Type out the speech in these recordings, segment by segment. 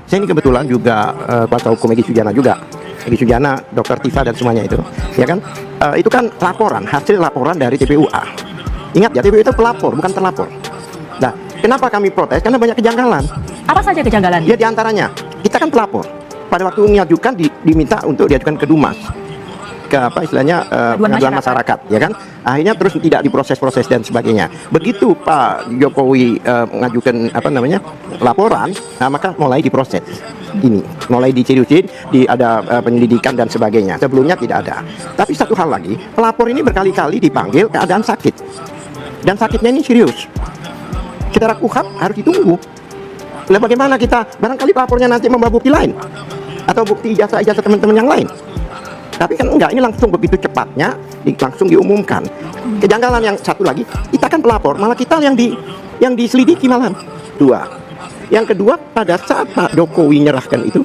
Saya ini kebetulan juga kuasa hukum Egy Sujana juga. Egy Sujana, Dr. Tifa dan semuanya itu, ya kan? Itu kan laporan, hasil laporan dari TPUA. Ingat ya, TPU itu pelapor, bukan terlapor. Nah, kenapa kami protes? Karena banyak kejanggalan. Apa saja kejanggalan? Ya diantaranya, kita kan pelapor. Pada waktu mengajukan diminta untuk diajukan ke Dumas, ke apa istilahnya pengaduan masyarakat, ya kan? Akhirnya terus tidak diproses-proses dan sebagainya. Begitu Pak Jokowi mengajukan apa namanya laporan, nah maka mulai diproses. Ini mulai diciriusin, ada penyelidikan dan sebagainya. Sebelumnya tidak ada. Tapi satu hal lagi, pelapor ini berkali-kali dipanggil keadaan sakit, dan sakitnya ini serius. Secara KUHP harus ditunggu. Lah bagaimana kita, barangkali pelapornya nanti membawa bukti lain atau bukti ijazah teman-teman yang lain. Tapi kan enggak, ini langsung begitu cepatnya langsung diumumkan. Kejanggalan yang satu lagi, kita kan pelapor, malah kita yang diselidiki malam. Dua. Yang kedua, pada saat Pak Jokowi nyerahkan itu,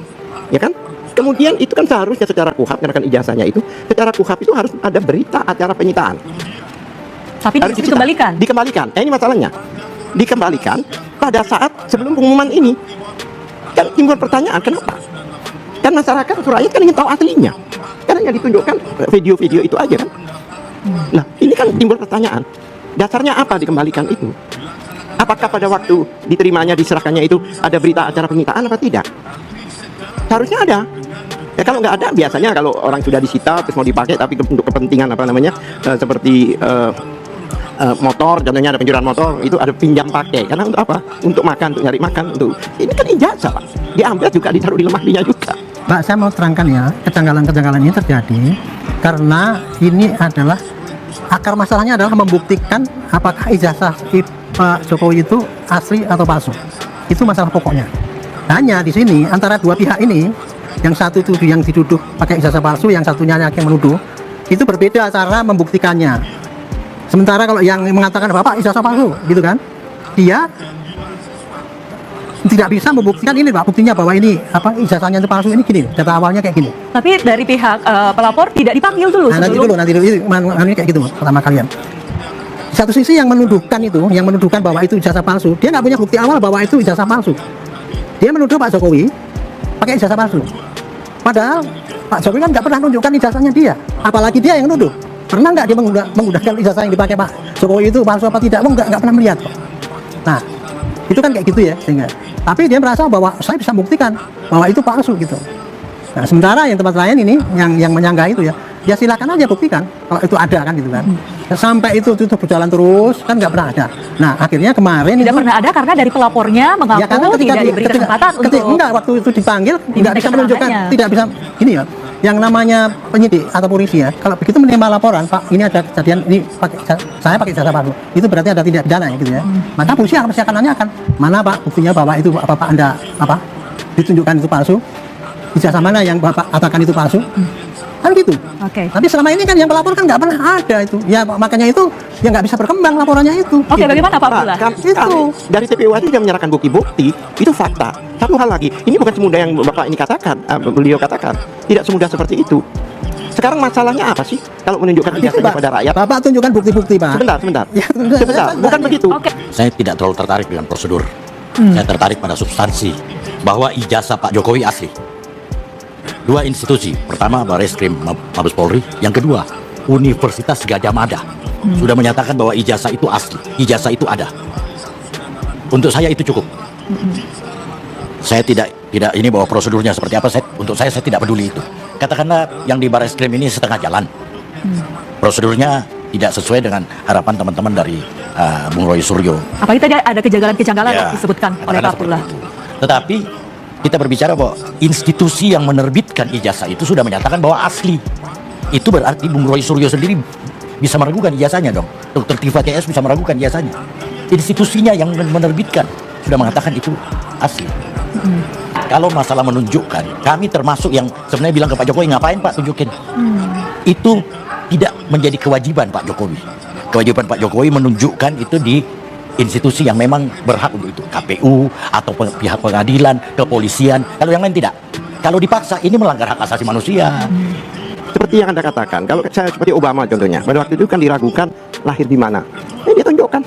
ya kan? Kemudian itu kan seharusnya secara KUHP menyerahkan ijazahnya itu, secara KUHP itu harus ada berita acara penyitaan. Tapi harus dikembalikan. Dikembalikan. Ini masalahnya. Dikembalikan pada saat sebelum pengumuman ini. Kan timbul pertanyaan, kenapa? Kan masyarakat atau rakyat kan ingin tahu aslinya. Karena yang ditunjukkan video-video itu aja kan. Nah, ini kan timbul pertanyaan. Dasarnya apa dikembalikan itu? Apakah pada waktu diterimanya, diserahkannya itu ada berita acara penyitaan apa tidak? Seharusnya ada. Ya kalau nggak ada, biasanya kalau orang sudah disita terus mau dipakai tapi untuk kepentingan apa namanya seperti motor, contohnya ada pencurian motor, itu ada pinjam pakai. Karena untuk apa? Untuk makan, untuk nyari makan, untuk ini kan ijazah Pak. Diambil juga ditaruh di lemari juga. Pak, saya mau terangkan ya, kejanggalan-kejanggalan ini terjadi karena ini adalah akar masalahnya adalah membuktikan apakah ijazah Pak Jokowi itu asli atau palsu. Itu masalah pokoknya. Hanya di sini antara dua pihak ini, yang satu itu yang dituduh pakai ijazah palsu, yang satunya yang menuduh, itu berbeda cara membuktikannya. Sementara kalau yang mengatakan Bapak ijazah palsu, gitu kan, dia tidak bisa membuktikan ini Pak, buktinya bahwa ini apa ijazahnya itu palsu, ini gini, data awalnya kayak gini. Tapi dari pihak pelapor tidak dipanggil dulu Nah, sebelum. nanti dulu ini kayak gitu pertama kalian. Di satu sisi yang menuduhkan itu, yang menuduhkan bahwa itu ijazah palsu, dia nggak punya bukti awal bahwa itu ijazah palsu. Dia menuduh Pak Jokowi pakai ijazah palsu. Padahal Pak Jokowi kan nggak pernah menunjukkan ijazahnya dia, apalagi dia yang nuduh. Pernah nggak dia menggunakan ijazah yang dipakai Pak Jokowi itu palsu apa tidak? Nggak pernah melihat kok. Nah, itu kan kayak gitu ya, sehingga. Tapi dia merasa bahwa saya bisa buktikan bahwa itu palsu gitu. Nah, sementara yang tempat lain ini yang menyanggah itu ya silakan aja buktikan kalau itu ada kan gitu kan. Sampai itu berjalan terus kan nggak pernah ada. Nah, akhirnya kemarin tidak pernah ada karena dari pelapornya mengaku ya, karena tidak diberi kesempatan untuk enggak, waktu itu dipanggil nggak bisa menunjukkan, tidak bisa gini ya. Yang namanya penyidik atau polisi ya, kalau begitu menerima laporan, Pak, ini ada kejadian ini saya pakai ijazah palsu, itu berarti ada tindak pidana ya gitu ya. Maka polisi akan nanyakan, mana Pak buktinya bahwa itu apa Anda ditunjukkan itu palsu, ijazah mana yang Bapak katakan itu palsu, kan gitu. Oke. Tapi selama ini kan yang pelapor kan nggak pernah ada itu, ya makanya itu ya nggak bisa berkembang laporannya itu. Oke, gitu. bagaimana Pak Abdullah? Itu dari TPU aja dia menyerahkan bukti-bukti, itu fakta. Satu hal lagi, ini bukan semudah yang Bapak ini katakan, beliau katakan, tidak semudah seperti itu. Sekarang masalahnya apa sih kalau menunjukkan ijazahnya pada rakyat? Bapak tunjukkan bukti-bukti Pak. Sebentar. Ya, Sebentar, bukan begitu. Oke. Saya tidak terlalu tertarik dengan prosedur. Saya tertarik pada substansi bahwa ijazah Pak Jokowi asli. Dua institusi, pertama Barreskrim Mabes Polri, yang kedua Universitas Gadjah Mada sudah menyatakan bahwa ijazah itu asli, ijazah itu ada. Untuk saya itu cukup. Saya tidak ini bahwa prosedurnya seperti apa. Untuk saya tidak peduli itu. Katakanlah yang di Barreskrim ini setengah jalan. Prosedurnya tidak sesuai dengan harapan teman-teman dari Bung Roy Suryo. Apalagi tadi ada kejanggalan-kejanggalan yang disebutkan oleh Pak Abdullah. Tetapi kita berbicara bahwa institusi yang menerbitkan ijazah itu sudah menyatakan bahwa asli. Itu berarti Bung Roy Suryo sendiri bisa meragukan ijazahnya dong. Dr. Tifa CS bisa meragukan ijazahnya. Institusinya yang menerbitkan sudah mengatakan itu asli. Kalau masalah menunjukkan, kami termasuk yang sebenarnya bilang ke Pak Jokowi, ngapain Pak tunjukin? Itu tidak menjadi kewajiban Pak Jokowi. Kewajiban Pak Jokowi menunjukkan itu di institusi yang memang berhak untuk itu, KPU atau pihak pengadilan, kepolisian. Kalau yang lain tidak. Kalau dipaksa, ini melanggar hak asasi manusia. Seperti yang Anda katakan, kalau saya seperti Obama contohnya, pada waktu itu kan diragukan lahir di mana. Ini dia tunjukkan,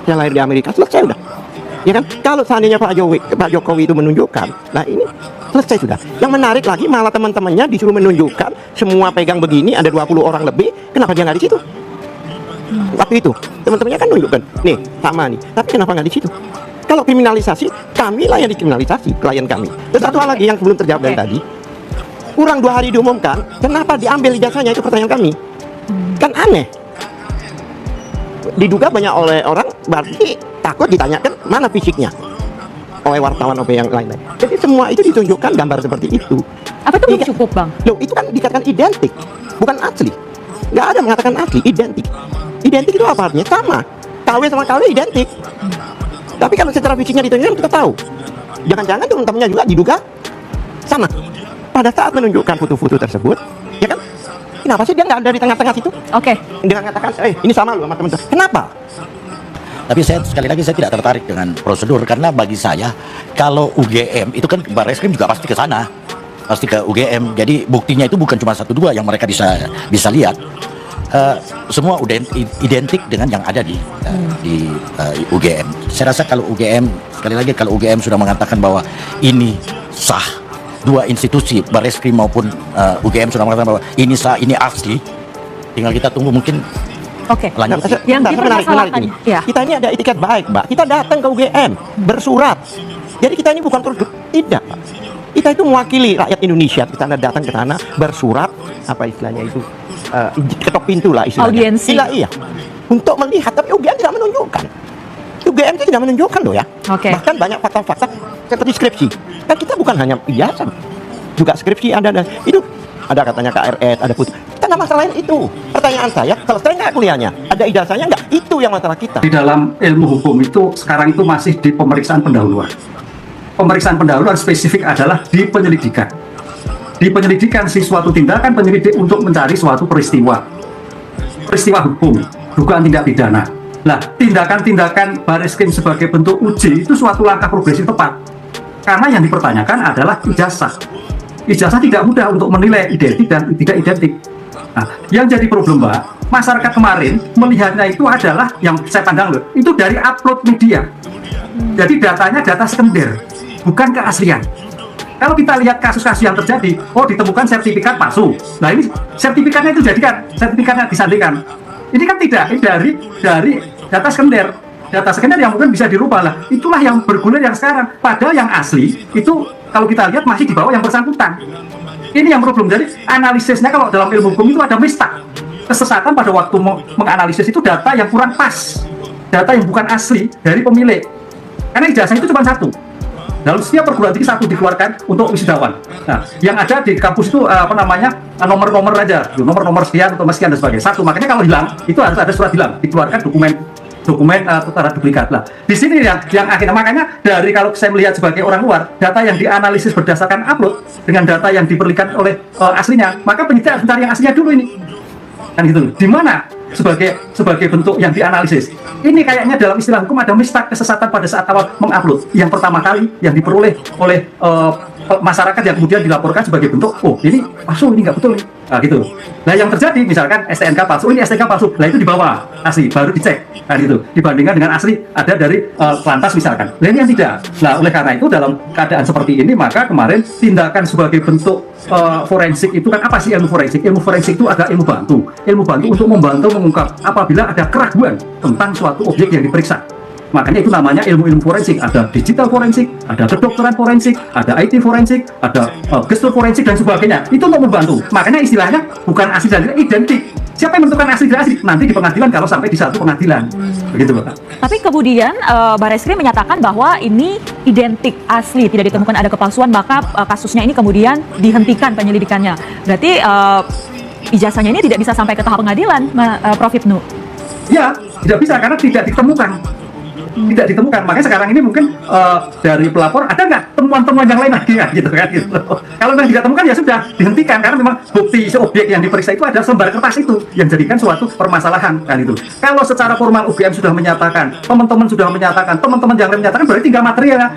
saya lahir di Amerika, selesai udah. Ya kan? Kalau seandainya Pak Jokowi itu menunjukkan, nah ini selesai sudah. Yang menarik lagi malah teman-temannya disuruh menunjukkan semua pegang begini, ada 20 orang lebih, kenapa dia nggak di situ? Waktu itu teman-temannya kan nunjukkan, nih sama nih, tapi kenapa nggak di situ? Kalau kriminalisasi, kamilah yang dikriminalisasi, klien kami. Dan satu hal lagi yang belum terjawab dari tadi, kurang 2 hari diumumkan, kenapa diambil ijazahnya, itu pertanyaan kami. Kan aneh. Diduga banyak oleh orang, berarti takut ditanyakan mana fisiknya oleh wartawan atau yang lain-lain. Jadi semua itu ditunjukkan gambar seperti itu. Apa itu belum cukup, Bang? Loh, itu kan dikatakan identik, bukan asli. Nggak ada mengatakan asli, identik. Identik itu apa artinya? Sama. KW sama KW identik. Tapi kalau secara fisiknya ditunjukkan, kita tahu. Jangan-jangan teman-temannya juga diduga sama. Pada saat menunjukkan foto-foto tersebut, ya kan? Kenapa sih dia nggak ada di tengah-tengah situ? Oke. Dia mengatakan, ini sama loh sama teman-teman. Kenapa? Tapi sekali lagi saya tidak tertarik dengan prosedur, karena bagi saya kalau UGM itu kan Barreskrim juga pasti ke sana, pasti ke UGM. Jadi buktinya itu bukan cuma 1-2 yang mereka bisa lihat. Semua identik dengan yang ada di UGM. Saya rasa kalau UGM, sekali lagi kalau UGM sudah mengatakan bahwa ini sah, dua institusi Barreskrim maupun UGM sudah mengatakan bahwa ini sah, ini asli, tinggal kita tunggu mungkin. Oke. Lanjut. Yang menarik dipermasalahkan, ini. ya. Kita ini ada etiket baik, Mbak. Kita datang ke UGM bersurat. Jadi kita ini bukan produk, tidak, Pak. Kita itu mewakili rakyat Indonesia. Kita datang ke sana bersurat, apa istilahnya itu, ketok pintu lah istilahnya. Audiensi. Iya. Untuk melihat, tapi UGM tidak menunjukkan. UGM itu tidak menunjukkan loh ya. Oke. Bahkan banyak fakta-fakta seperti skripsi. Dan kita bukan hanya ijazah, juga skripsi ada, dan itu ada katanya KRS, ada putus. Kita nggak masalahin itu. Pertanyaan saya, selesai nggak kuliahnya? Ada ijazahnya nggak? Itu yang masalah kita. Di dalam ilmu hukum itu sekarang itu masih di pemeriksaan pendahuluan. Pemeriksaan pendahuluan spesifik adalah di penyelidikan. Di penyelidikan si suatu tindakan penyelidik untuk mencari suatu peristiwa hukum, dugaan tindak pidana. Nah, tindakan-tindakan Barreskrim sebagai bentuk uji itu suatu langkah progresif tepat. Karena yang dipertanyakan adalah ijazah. Ijazah tidak mudah untuk menilai identik dan tidak identik. Nah, yang jadi problem, Mbak, masyarakat kemarin melihatnya itu adalah yang saya pandang loh, itu dari upload media. Jadi datanya data sekunder, bukan keaslian. Kalau kita lihat kasus-kasus yang terjadi, ditemukan sertifikat palsu. Nah, ini sertifikatnya itu jadikan, sertifikatnya disandingkan. Ini kan tidak, ini dari data sekunder. Data sekunder yang mungkin bisa dirubah lah. Itulah yang bergulir yang sekarang. Padahal yang asli itu kalau kita lihat masih di bawah yang bersangkutan. Ini yang problem. Jadi analisisnya kalau dalam ilmu hukum itu ada mistak, kesesatan pada waktu menganalisis itu data yang kurang pas, data yang bukan asli dari pemilik. Karena ijazah itu cuma satu. Dalam setiap perguruan tinggi satu dikeluarkan untuk wisudawan. Nah, yang ada di kampus itu nomor-nomor aja, nomor-nomor sekian atau sekian dan sebagainya. Satu, makanya kalau hilang itu harus ada surat hilang, dikeluarkan dokumen secara duplikat lah. Di sini yang akhirnya makanya dari kalau saya melihat sebagai orang luar, data yang dianalisis berdasarkan upload dengan data yang diperlihatkan oleh aslinya, maka penyidik harus mencari yang aslinya dulu ini. Kan gitu. Di mana sebagai bentuk yang dianalisis. Ini kayaknya dalam istilah hukum ada mistak, kesesatan pada saat awal mengupload. Yang pertama kali yang diperoleh oleh masyarakat yang kemudian dilaporkan sebagai bentuk, ini palsu, ini nggak betul nih. Nah gitu. Nah yang terjadi misalkan STNK palsu, ini STNK palsu. Nah itu dibawa asli, baru dicek. Nah gitu. Dibandingkan dengan asli ada dari lantas misalkan. Nah ini yang tidak. Nah oleh karena itu dalam keadaan seperti ini maka kemarin tindakan sebagai bentuk forensik itu kan apa sih ilmu forensik? Ilmu forensik itu ada ilmu bantu untuk membantu mengungkap apabila ada keraguan tentang suatu objek yang diperiksa. Makanya itu namanya ilmu-ilmu forensik. Ada digital forensik, ada kedokteran forensik, ada IT forensik, ada gestur forensik dan sebagainya. Itu untuk membantu. Makanya istilahnya bukan asli dan identik. Siapa yang menentukan asli dan asli? Nanti di pengadilan kalau sampai di satu pengadilan. Begitu, Pak. Tapi kemudian Barreskrim menyatakan bahwa ini identik asli, tidak ditemukan ada kepalsuan, maka kasusnya ini kemudian dihentikan penyelidikannya. Berarti ijazahnya ini tidak bisa sampai ke tahap pengadilan, Prof. Ibnu? Ya, tidak bisa karena tidak ditemukan. Tidak ditemukan, makanya sekarang ini mungkin dari pelapor ada nggak temuan-temuan yang lain lagi ya, gitu kan gitu. Kalau memang tidak temukan ya sudah dihentikan karena memang bukti objek yang diperiksa itu ada lembar kertas itu yang jadikan suatu permasalahan kan itu. Kalau secara formal UGM sudah menyatakan, teman-teman sudah menyatakan, teman-teman yang lain menyatakan, berarti tinggal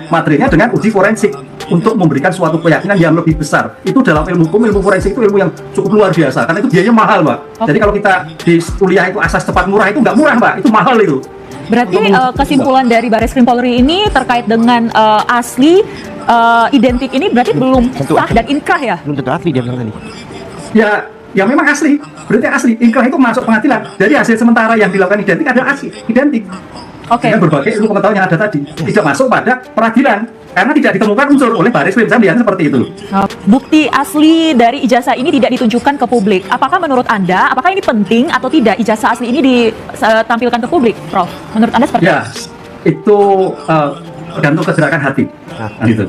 materinya dengan uji forensik untuk memberikan suatu keyakinan yang lebih besar. Itu dalam ilmu hukum, ilmu forensik itu ilmu yang cukup luar biasa karena itu biayanya mahal, Mbak. Jadi kalau kita di kuliah itu asas tepat murah itu nggak murah, Mbak, itu mahal itu. Berarti Untuk mengusut kesimpulan dari Bareskrim Polri ini terkait dengan asli identik ini berarti belum Tentu sah asli. dan inkrah ya? Belum tentu asli dia bilang tadi. Ya memang asli, berarti asli. Inkrah itu masuk pengadilan. Jadi hasil sementara yang dilakukan identik adalah asli, identik. Oke. Dengan berbagai ilmu pengetahuan yang ada tadi tidak masuk pada peradilan karena tidak ditemukan unsur oleh Bareskrim. Saya melihatnya seperti itu. Bukti asli dari ijazah ini tidak ditunjukkan ke publik. Apakah menurut Anda, apakah ini penting atau tidak ijazah asli ini ditampilkan ke publik, Prof? Menurut Anda seperti Ya, itu tergantung kegerakan hati. Nah, itu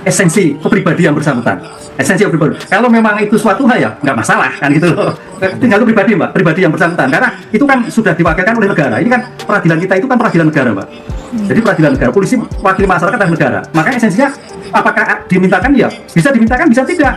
esensi kepribadian yang bersangkutan. Esensi pribadi. Kalau memang itu suatu hal ya nggak masalah kan gitu loh. Tinggal itu pribadi Mbak, pribadi yang bersangkutan. Karena itu kan sudah diwakilkan oleh negara. Ini kan peradilan kita itu kan peradilan negara Mbak. Jadi peradilan negara, polisi wakil masyarakat dan negara. Makanya esensinya apakah dimintakan ya? Bisa dimintakan, bisa tidak.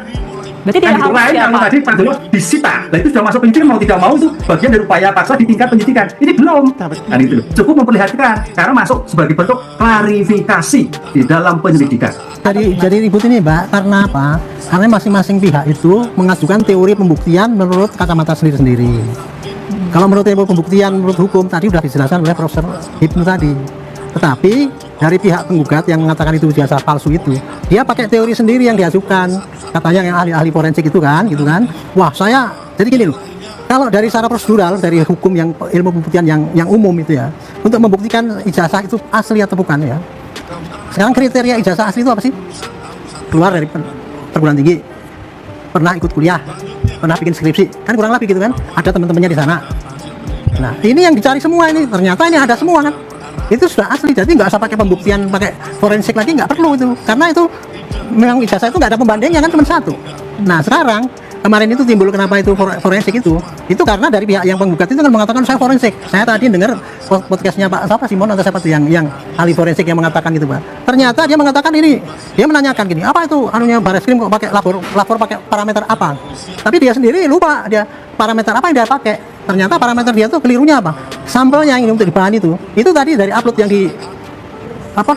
Berarti tidak Kan itu harus lain kalau siapa? tadi Pak Dulu disita. Nah itu sudah masuk penyidikan mau tidak mau itu bagian dari upaya paksa di tingkat penyidikan. Ini belum. Kan itu cukup memperlihatkan karena masuk sebagai bentuk klarifikasi di dalam penyelidikan. Jadi ribut ini Mbak, karena apa? Karena masing-masing pihak itu mengajukan teori pembuktian menurut kacamata sendiri-sendiri. Kalau menurut teori pembuktian menurut hukum tadi sudah dijelaskan oleh Profesor Hipnu tadi. Tetapi dari pihak penggugat yang mengatakan itu ijazah palsu itu, dia pakai teori sendiri yang diajukan. Katanya yang ahli-ahli forensik itu kan, gitu kan. Wah, saya jadi gini loh. Kalau dari secara prosedural dari hukum yang ilmu pembuktian yang umum itu ya, untuk membuktikan ijazah itu asli atau bukan ya. Sekarang kriteria ijazah asli itu apa sih? Keluar dari perguruan tinggi, pernah ikut kuliah, pernah bikin skripsi, kan kurang lebih gitu kan? Ada teman-temannya di sana. Nah, ini yang dicari semua ini, ternyata ini ada semua kan? Itu sudah asli, jadi nggak usah pakai pembuktian, pakai forensik lagi, nggak perlu itu, karena itu memang ijazah itu nggak ada pembandingnya kan, cuma satu. Nah, sekarang kemarin itu timbul kenapa itu forensik itu karena dari pihak yang penggugat itu kan mengatakan saya forensik. Saya tadi dengar podcastnya Pak siapa Simon atau siapa tuh yang ahli forensik yang mengatakan gitu Pak. Ternyata dia mengatakan ini, dia menanyakan gini, apa itu anunya Bareskrim kok pakai lapor pakai parameter apa? Tapi dia sendiri lupa dia parameter apa yang dia pakai. Ternyata parameter dia tuh kelirunya apa? Sampelnya yang ini untuk dibahan itu tadi dari upload yang di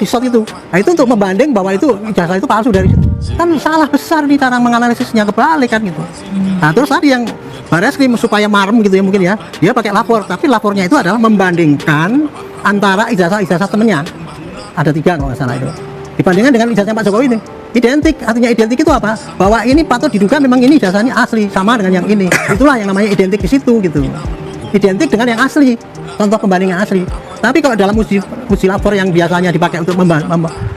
shot itu. Nah, itu untuk membanding bahwa itu ijazah itu palsu dari situ. Kan salah besar di cara menganalisisnya, kebalik kan gitu. Nah, terus tadi yang Bareskrim supaya marem gitu ya mungkin ya, dia pakai lapor, tapi lapornya itu adalah membandingkan antara ijazah temennya. Ada 3 kalau nggak salah itu. Dibandingkan dengan ijazah Pak Jokowi ini. Identik, artinya identik itu apa? Bahwa ini patut diduga memang ini ijazahnya asli sama dengan yang ini. Itulah yang namanya identik di situ gitu. Identik dengan yang asli, contoh pembandingan asli. Tapi kalau dalam uji lapor yang biasanya dipakai untuk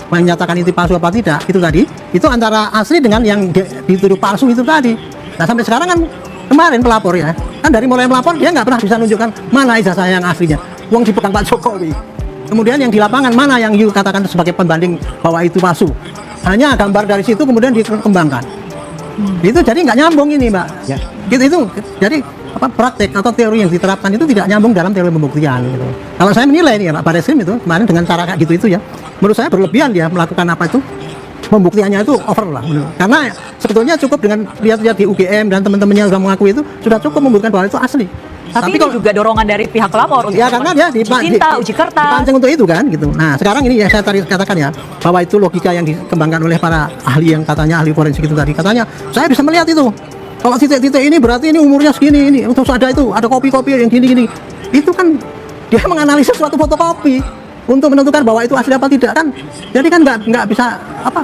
menyatakan itu palsu apa tidak, itu tadi, itu antara asli dengan yang dituduh palsu itu tadi. Nah sampai sekarang kan kemarin pelapor ya, kan dari mulai melapor dia nggak pernah bisa menunjukkan mana ijazah yang aslinya. Uang dipegang Pak Jokowi. Kemudian yang di lapangan mana yang dikatakan sebagai pembanding bahwa itu palsu. Hanya gambar dari situ kemudian dikembangkan. Itu jadi nggak nyambung ini Mbak. Ya. Gitu itu. Jadi praktek atau teori yang diterapkan itu tidak nyambung dalam teori pembuktian gitu. Kalau saya menilai nih ya Pak Bareskrim itu kemarin dengan cara kayak gitu itu ya, menurut saya berlebihan dia melakukan apa itu pembuktiannya itu over lah menurut. Karena sebetulnya cukup dengan lihat-lihat di UGM dan teman-temannya sudah mengakui itu sudah cukup membuktikan bahwa itu asli. Tapi ini juga dorongan dari pihak pelapor untuk ya karena dia uji kertas, dipancing untuk itu kan gitu. Nah sekarang ini yang saya tadi katakan ya bahwa itu logika yang dikembangkan oleh para ahli yang katanya ahli forensik itu tadi, katanya saya bisa melihat itu kalau titik-titik ini berarti ini umurnya segini, ini terus ada kopi-kopi yang gini-gini, itu kan dia menganalisis suatu fotokopi untuk menentukan bahwa itu asli apa tidak kan. Jadi kan nggak bisa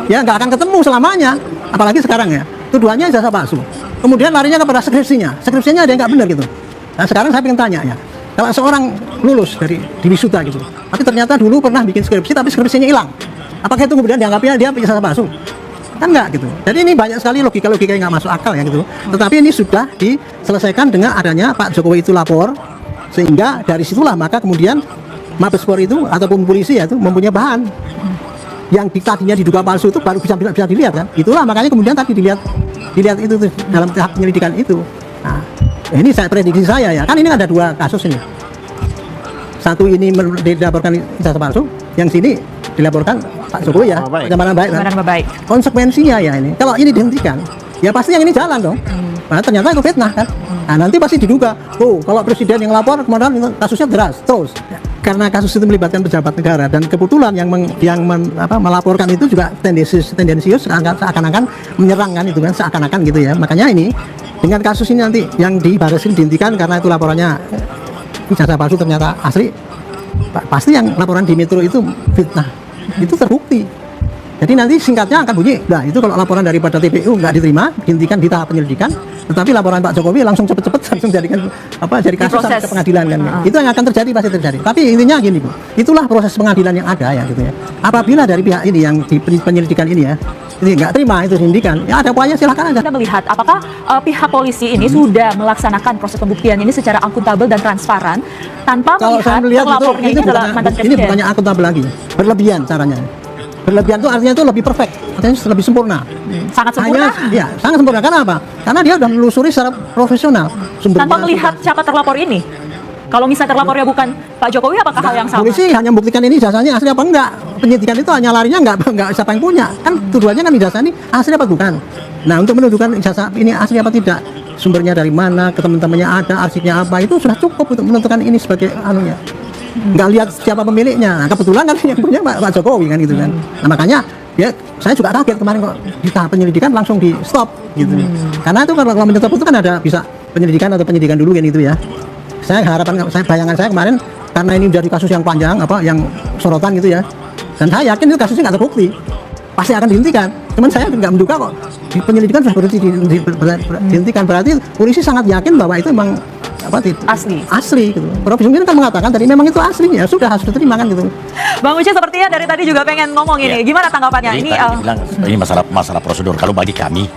nggak akan ketemu selamanya, apalagi sekarang ya tuduhannya ijazah palsu, kemudian larinya kepada skripsinya ada yang nggak benar gitu. Nah sekarang saya ingin tanya ya, kalau seorang lulus dari wisuda gitu, tapi ternyata dulu pernah bikin skripsi tapi skripsinya hilang, apakah itu kemudian dianggapnya dia ijazah palsu? Kan enggak gitu. Jadi ini banyak sekali logika-logika yang nggak masuk akal ya gitu. Tetapi ini sudah diselesaikan dengan adanya Pak Jokowi itu lapor, sehingga dari situlah maka kemudian Mabespori itu ataupun polisi ya itu mempunyai bahan yang tadinya diduga palsu itu baru bisa dilihat kan. Itulah makanya kemudian tadi dilihat itu dalam tahap penyelidikan itu. Nah, ini saya prediksi saya ya, kan ini ada 2 kasus ini. Satu ini dilaporkan ijazah palsu, yang sini dilaporkan Pak Jokowi ya, pencemaran baik. Konsekuensinya ya ini, kalau ini dihentikan, ya pasti yang ini jalan dong. Nah, ternyata itu fitnah kan. Nah, nanti pasti diduga, kalau presiden yang lapor kemarin kasusnya deras terus. Karena kasus itu melibatkan pejabat negara dan kebetulan yang melaporkan itu juga tendensius seakan-akan menyerang kan itu kan seakan-akan gitu ya. Makanya ini dengan kasus ini nanti yang di Bareskrim dihentikan karena itu laporannya ijazah palsu ternyata asli. pasti yang laporan di Metro itu fitnah, itu terbukti. Jadi nanti singkatnya akan bunyi, nah itu kalau laporan daripada TPU nggak diterima, dihentikan di tahap penyelidikan, tetapi laporan Pak Jokowi langsung cepet-cepet langsung jadikan jadi kasus sampai ke pengadilan kan. Itu yang akan terjadi, pasti terjadi. Tapi intinya gini Bu, itulah proses pengadilan yang ada ya gitu ya. Apabila dari pihak ini yang di penyelidikan ini ya, ini nggak terima itu dihentikan, ya ada upaya silakan aja. Anda melihat apakah pihak polisi ini sudah melaksanakan proses pembuktian ini secara akuntabel dan transparan tanpa Kalau saya melihat melihat pelapornya ini adalah mantan ini presiden? bukannya akuntabel lagi, berlebihan caranya. Berlebihan itu artinya itu lebih perfect, artinya lebih sempurna. Sangat sempurna. Ya, sangat sempurna. Karena apa? Karena dia sudah menelusuri secara profesional sumbernya. Tanpa melihat siapa terlapor ini. Kalau misalnya terlapornya bukan Pak Jokowi, apakah hal yang sama? Polisi hanya membuktikan ini ijazahnya asli apa enggak. Penyidikan itu hanya larinya enggak siapa yang punya. Kan tuduhannya kan ijazah ini asli apa bukan. Nah, untuk menunjukkan ijazah ini asli apa tidak, sumbernya dari mana, ke teman-temannya ada, arsipnya apa, itu sudah cukup untuk menentukan ini sebagai anunya. Nggak lihat siapa pemiliknya. Nah, kebetulan kan yang punya Pak Jokowi kan gitu kan. Nah, makanya ya saya juga kaget kemarin kok di tahap penyelidikan langsung di stop gitu. Karena itu kalau menyetop itu kan ada bisa penyelidikan atau penyidikan dulu kan itu ya. Saya bayangan saya kemarin karena ini dari kasus yang panjang yang sorotan gitu ya. Dan saya yakin itu kasusnya nggak terbukti. Pasti akan dihentikan. Cuman saya nggak menduga kok di penyelidikan sudah berhenti dihentikan. Berarti polisi sangat yakin bahwa itu memang asli gitu. Prof. Yusril kan mengatakan tadi memang itu asli, ya sudah harus diterima kan gitu. Bang Uci sepertinya dari tadi juga pengen ngomong ini. Gimana tanggapannya? Jadi Ini tadi dibilang, ini masalah prosedur. Kalau bagi kami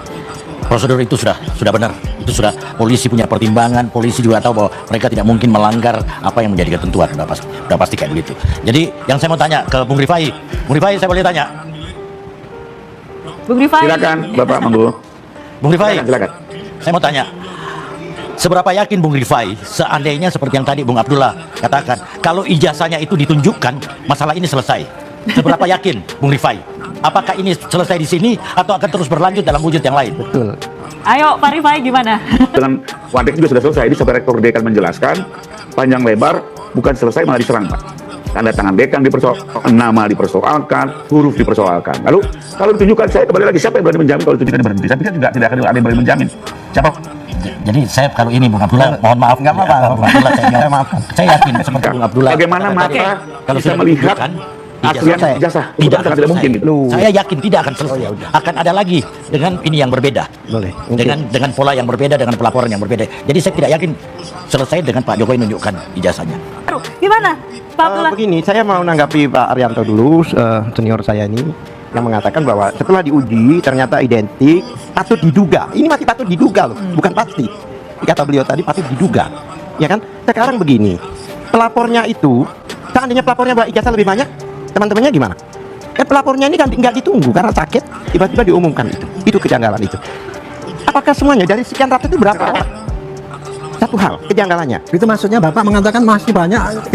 prosedur itu sudah benar. Itu sudah polisi punya pertimbangan, polisi juga tahu bahwa mereka tidak mungkin melanggar apa yang menjadi ketentuan. Udah pasti kayak begitu. Jadi yang saya mau tanya ke Bung Rifai. Bung Rifai, saya boleh tanya? Bung Rifai. Silakan Bapak Manggu. Bung Rifai, Silakan. saya mau tanya. Seberapa yakin Bung Rifai seandainya seperti yang tadi Bung Abdullah katakan, kalau ijazahnya itu ditunjukkan, masalah ini selesai. Seberapa yakin Bung Rifai? Apakah ini selesai di sini atau akan terus berlanjut dalam wujud yang lain? Betul. Ayo Pak Rifai gimana? Dengan Wadek juga sudah selesai. Ini sampai rektor dekan menjelaskan panjang lebar, bukan selesai malah diserang Pak. Tanda tangan dekan dipersoalkan, nama dipersoalkan, huruf dipersoalkan. Lalu kalau ditunjukkan, saya kembali lagi, siapa yang berani menjamin kalau ditunjukkan berhenti? Saya pikir juga tidak akan ada yang berani menjamin. Siapa? Jadi saya kalau ini Bung Abdullah, mohon maaf, nggak apa-apa. Bung Abdullah, saya yakin seperti Bung Abdullah. Bagaimana mata kalau bisa sudah melihat ditunjukkan, aslian ijazah? Itu tidak kan akan tidak mungkin selesai. gitu. Saya yakin tidak akan selesai. Akan ada lagi dengan ini yang berbeda. Boleh. Dengan pola yang berbeda, dengan pelaporan yang berbeda. Jadi saya tidak yakin selesai dengan Pak Jokowi menunjukkan ijazahnya. Aduh, gimana Pak Abdullah? Begini, saya mau menanggapi Pak Arianto dulu, senior saya ini, yang mengatakan bahwa setelah diuji ternyata identik, patut diduga. Ini masih patut diduga loh, bukan pasti. Kata beliau tadi patut diduga, ya kan? Sekarang begini, pelapornya itu, seandainya pelapornya ijazah lebih banyak, teman-temannya gimana? Pelapornya ini kan nggak ditunggu karena sakit, tiba-tiba diumumkan itu kejanggalan itu. Apakah semuanya dari sekian ratus itu berapa orang? Satu hal kejanggalannya. Itu maksudnya Bapak mengatakan masih banyak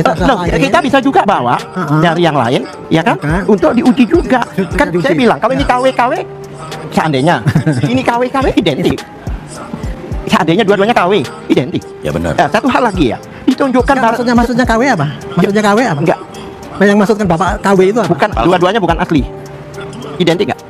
Kita bisa juga bawa dari yang lain, ya kan? Untuk diuji juga. Kan saya bilang kalau ini KW, seandainya ini KW identik. Seandainya dua-duanya KW identik. Ya benar. Satu hal lagi ya, ditunjukkan maksudnya KW apa? Maksudnya KW apa? Enggak. Yang maksudkan Bapak KW itu apa? Bukan, dua-duanya bukan asli. Identik nggak?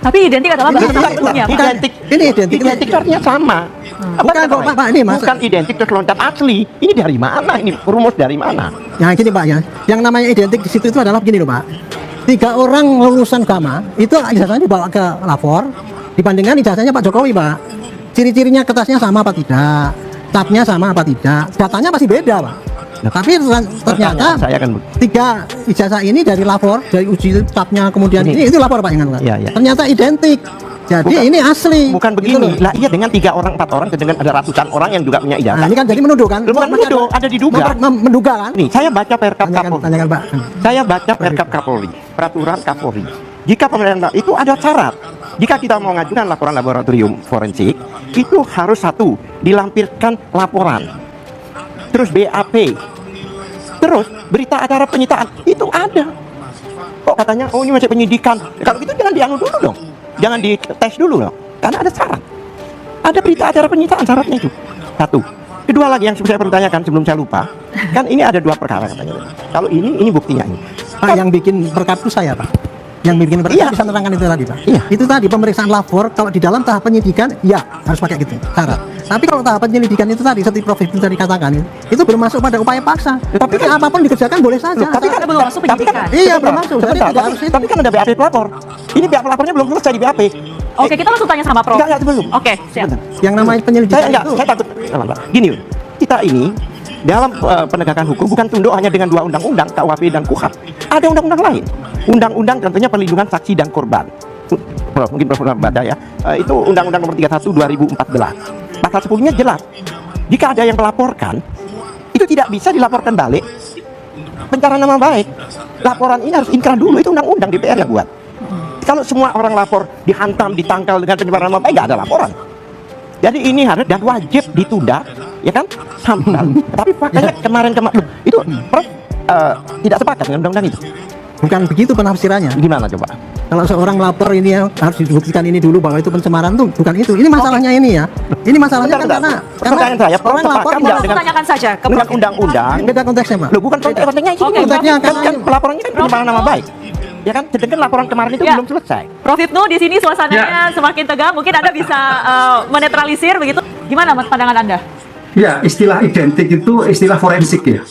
Tapi identik adalah bahasa ibunya, Pak. Identik. Ini identik. Identik itu artinya sama. Bukan kok Pak, ini bukan identik terus loncat asli. Ini dari mana? Ini rumus dari mana? Ya gini Pak ya, yang namanya identik di situ itu adalah begini loh Pak. 3 orang lulusan Gama itu ijazahnya dibawa ke lapor dibandingkan ijazahnya Pak Jokowi Pak. Ciri-cirinya kertasnya sama apa tidak, capnya sama apa tidak, datanya pasti beda Pak. Tapi ternyata saya kan 3 ijazah ini dari lapor, dari uji capnya kemudian ini itu lapor Pak yang Ya, ya. ternyata identik. Jadi ini asli. Bukan Gitu begini. loh. Lah iya dengan 3 orang, 4 orang, dengan ada ratusan orang yang juga punya Nah, ijazah. ini kan jadi menuduh kan? Bukan menuduh, ada diduga. Menduga kan? Nih, saya baca Perkap Kapolri. Tanyakan Pak. Saya baca Perkap Kapolri, peraturan Kapolri. Jika pemerintah itu ada syarat. Jika kita mau mengajukan laporan laboratorium forensik, itu harus 1 dilampirkan laporan. Terus BAP. Terus berita acara penyitaan itu ada. Kok katanya oh ini masih penyidikan. Kalau gitu jangan dianu dulu dong. Jangan dites dulu dong. Karena ada syarat. Ada berita acara penyitaan syaratnya itu. 1. Kedua lagi yang saya perlu tanyakan sebelum saya lupa. Kan ini ada 2 perkara katanya. Kalau ini buktinya ini. Pak, yang bikin perkap itu saya Pak. Yang bikin perkap Iya. bisa nerangkan itu tadi Pak. Iya. Itu tadi pemeriksaan lapor kalau di dalam tahap penyidikan ya harus pakai gitu syarat. Tapi kalau tahap penyelidikan itu tadi seperti Prof Ibnu tadi katakan itu belum masuk pada upaya paksa. Tapi Tapi apapun dikerjakan boleh saja. Tapi kan belum masuk penyidikan. Iya belum masuk. Jadi Sebentar, tidak harus itu. tapi kan ada BAP pelapor. Ini BAP pelapornya belum selesai di BAP. Oke, kita langsung tanya sama Prof. Enggak, belum. Oke, siap. Sebentar. Yang namanya penyelidikan itu. Saya takut. Gini, kita ini dalam penegakan hukum bukan tunduk hanya dengan dua undang-undang, KUHP dan KUHAP. Ada undang-undang lain. Undang-undang tentunya perlindungan saksi dan korban. Prof, mungkin Prof pernah baca ya. Itu Undang-Undang Nomor 31 2014. Pasal 10-nya jelas. Jika ada yang melaporkan, itu tidak bisa dilaporkan balik. Pencemaran nama baik. Laporan ini harus inkrah dulu. Itu undang-undang DPR yang buat. Kalau semua orang lapor dihantam, ditangkal dengan pencemaran nama baik, nggak ada laporan. Jadi ini harus dan wajib ditunda, ya kan? Tapi faktanya kemarin-kemarin itu Prof tidak sepakat dengan undang-undang itu. Bukan begitu penafsirannya. Gimana coba? Kalau seorang lapor ini ya, harus dibuktikan ini dulu bahwa itu pencemaran tuh bukan itu. Ini masalahnya ini ya. Ini masalahnya kan karena pertanyaan saya, Prof orang lapor sepakat ini nggak Langsung dengan tanyakan saja ke dengan Prof. undang-undang? beda konteksnya, Pak. Loh, bukan konteksnya itu. Oke, konteksnya kan, karena pelaporannya kan pencemaran nama baik. Ya kan? Sedangkan laporan kemarin itu Ya. belum selesai. Prof Ibnu, di sini suasananya semakin tegang. Mungkin Anda bisa menetralisir begitu. Gimana Mas pandangan Anda? Ya, istilah identik itu istilah forensik ya.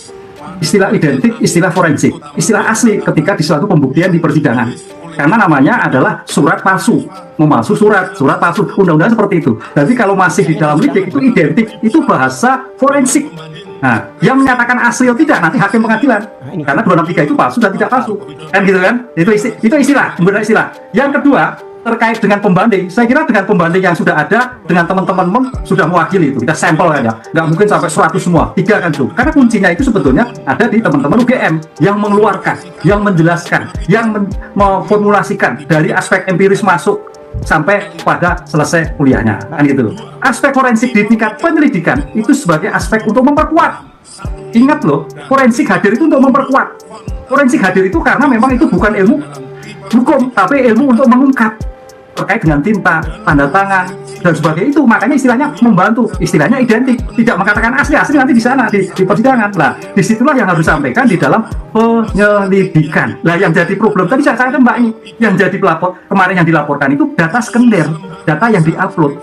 Istilah identik, istilah forensik, istilah asli ketika di suatu pembuktian di persidangan. Karena namanya adalah surat palsu, memalsu surat palsu, undang-undang seperti itu. Tapi kalau masih di dalam lidik itu identik, itu bahasa forensik. Nah, yang menyatakan asli atau tidak nanti hakim pengadilan. Karena 263 itu palsu dan tidak palsu, kan gitu kan? Itu istilah, benar istilah. Yang kedua, terkait dengan pembanding, saya kira dengan pembanding yang sudah ada dengan teman-teman sudah mewakili itu, kita sampel kan ya, nggak mungkin sampai 100 semua, 3 kan tuh, karena kuncinya itu sebetulnya ada di teman-teman UGM yang mengeluarkan, yang menjelaskan, yang memformulasikan dari aspek empiris masuk sampai pada selesai kuliahnya, kan gitu. Aspek forensik di tingkat penyelidikan itu sebagai aspek untuk memperkuat. Ingat loh, forensik hadir itu untuk memperkuat. Forensik hadir itu karena memang itu bukan ilmu hukum, tapi ilmu untuk mengungkap terkait dengan tinta, tanda tangan dan sebagainya itu. Makanya istilahnya membantu, istilahnya identik, tidak mengatakan asli nanti di sana di persidangan. Lah, disitulah yang harus disampaikan di dalam penyelidikan. Lah, yang jadi problem tadi saya katakan Mbak ini, yang jadi pelapor kemarin yang dilaporkan itu data sekunder, data yang diupload.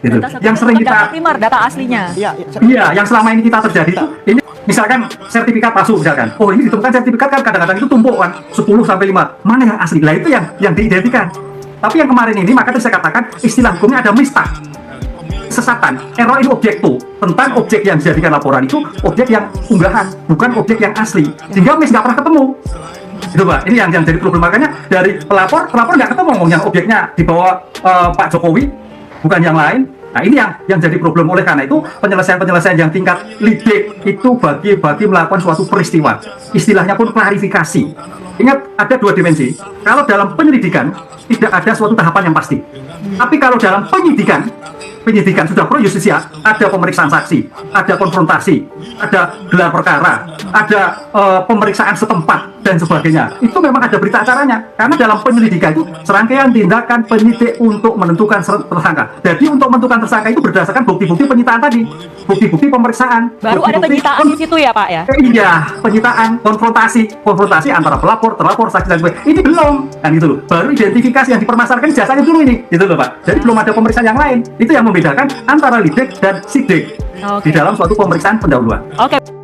Gitu. Yang sering data kita primer, data aslinya. Iya, yang selama ini kita terjadi itu ini misalkan sertifikat palsu misalkan. Oh, ini ditemukan sertifikat kan kadang-kadang itu tumpukan 10 sampai 5. Mana yang asli? Lah itu yang diidentikan. Tapi yang kemarin ini maka tadi saya katakan istilah hukumnya ada mistah. Sesatan, error in objecto, tentang objek yang dijadikan laporan itu objek yang unggahan, bukan objek yang asli. Sehingga mis nggak pernah ketemu. Itu Pak, ini yang jadi problem. Makanya dari pelapor nggak ketemu yang objeknya dibawa Pak Jokowi, bukan yang lain. Nah, ini yang jadi problem. Oleh karena itu penyelesaian yang tingkat lidik itu bagi melakukan suatu peristiwa. Istilahnya pun klarifikasi. Ingat ada 2 dimensi. Kalau dalam penyelidikan tidak ada suatu tahapan yang pasti. Tapi kalau dalam penyidikan sudah pro justisia, ada pemeriksaan saksi, ada konfrontasi, ada gelar perkara, ada pemeriksaan setempat dan sebagainya. Itu memang ada berita acaranya. Karena dalam penyelidikan itu serangkaian tindakan penyidik untuk menentukan tersangka. Jadi untuk menentukan tersangka itu berdasarkan bukti-bukti penyitaan tadi, bukti-bukti pemeriksaan. Baru ada penyitaan di situ ya Pak ya? Iya, penyitaan, konfrontasi antara pelapor, terlapor, saksi dan sebagainya. Ini belum, kan gitu loh. Baru identifikasi yang dipermasalahkan jasanya dulu ini, gitu loh Pak. Jadi belum ada pemeriksaan yang lain. Itu yang membedakan antara lidik dan sidik di dalam suatu pemeriksaan pendahuluan. Oke.